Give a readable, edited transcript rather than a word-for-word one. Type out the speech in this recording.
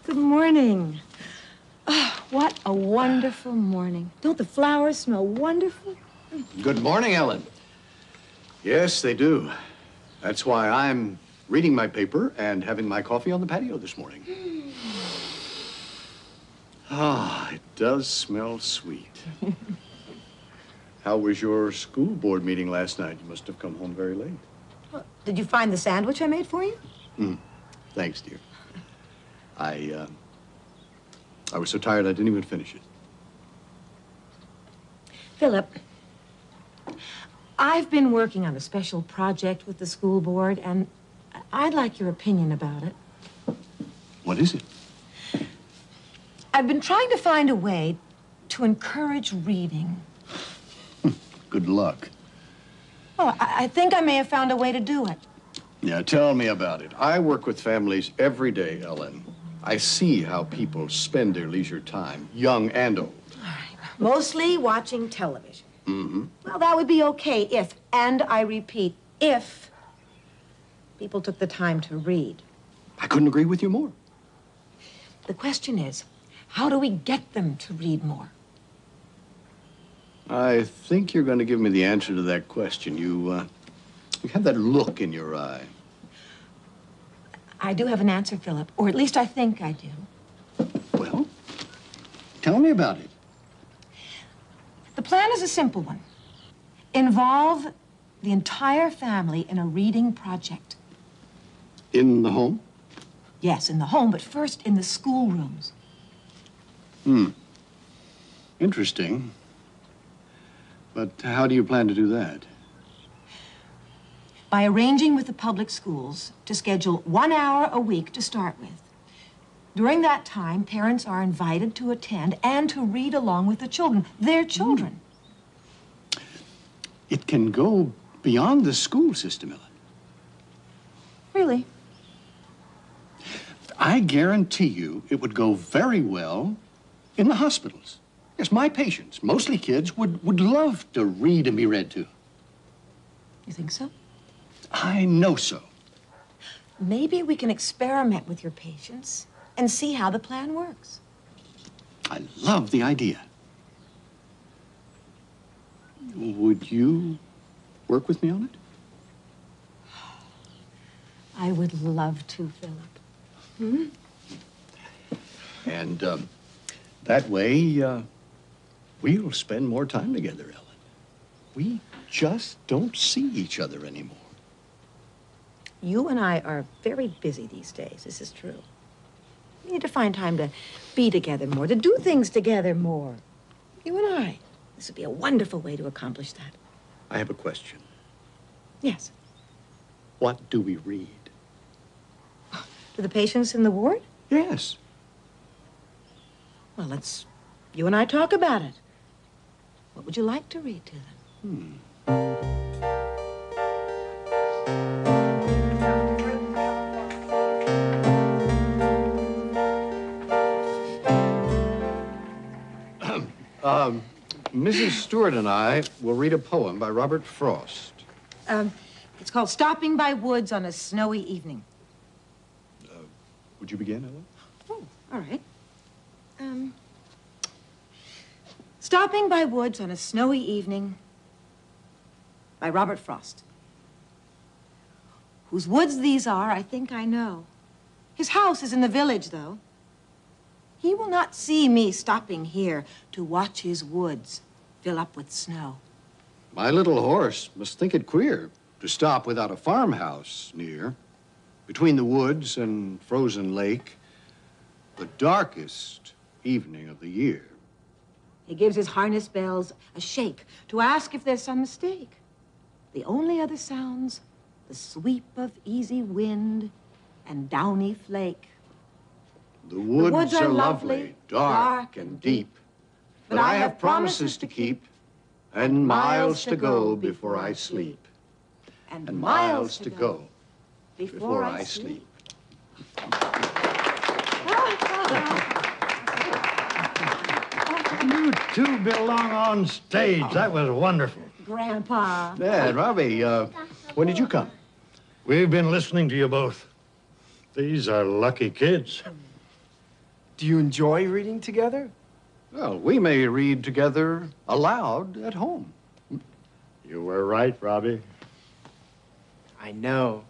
Good morning. Oh, what a wonderful morning. Don't the flowers smell wonderful? Good morning, Ellen. Yes, they do. That's why I'm reading my paper and having my coffee on the patio this morning. Ah, it does smell sweet. How was your school board meeting last night? You must have come home very late. Well, did you find the sandwich I made for you? Thanks, dear. I was so tired I didn't even finish it. Philip, I've been working on a special project with the school board, and I'd like your opinion about it. What is it? I've been trying to find a way to encourage reading. Good luck. Well, I think I may have found a way to do it. Yeah, tell me about it. I work with families every day, Ellen. I see how people spend their leisure time, young and old. All right. Mostly watching television. Well, that would be okay if, and I repeat, if people took the time to read. I couldn't agree with you more. The question is, how do we get them to read more? I think you're going to give me the answer to that question. You have that look in your eye. I do have an answer, Philip, or at least I think I do. Well, tell me about it. The plan is a simple one. Involve the entire family in a reading project. In the home? Yes, in the home, but first in the schoolrooms. Interesting. But how do you plan to do that? By arranging with the public schools to schedule 1 hour a week to start with. During that time, parents are invited to attend and to read along with the children, their children. It can go beyond the school system, Ellen. Really? I guarantee you it would go very well in the hospitals. Yes, my patients, mostly kids, would love to read and be read to. You think so? I know so. Maybe we can experiment with your patients and see how the plan works. I love the idea. Would you work with me on it? I would love to, Philip. And that way, we'll spend more time together, Ellen. We just don't see each other anymore. You and I are very busy these days. This is true. We need to find time to be together more, to do things together more. You and I. This would be a wonderful way to accomplish that. I have a question. Yes. What do we read? To the patients in the ward? Yes. Well, you and I talk about it. What would you like to read to them? Mrs. Stewart and I will read a poem by Robert Frost. It's called Stopping by Woods on a Snowy Evening. Would you begin, Ellen? Oh, all right. Stopping by Woods on a Snowy Evening by Robert Frost. Whose woods these are, I think I know. His house is in the village, though. He will not see me stopping here to watch his woods fill up with snow. My little horse must think it queer to stop without a farmhouse near. Between the woods and frozen lake, the darkest evening of the year. He gives his harness bells a shake to ask if there's some mistake. The only other sounds, the sweep of easy wind and downy flake. The woods are lovely, dark and deep, but I have promises to keep and miles to go before I sleep. And miles to go before I sleep. You two belong on stage. That was wonderful. Grandpa. Dad, Robbie, when did you come? We've been listening to you both. These are lucky kids. Do you enjoy reading together? Well, we may read together aloud at home. You were right, Robbie. I know.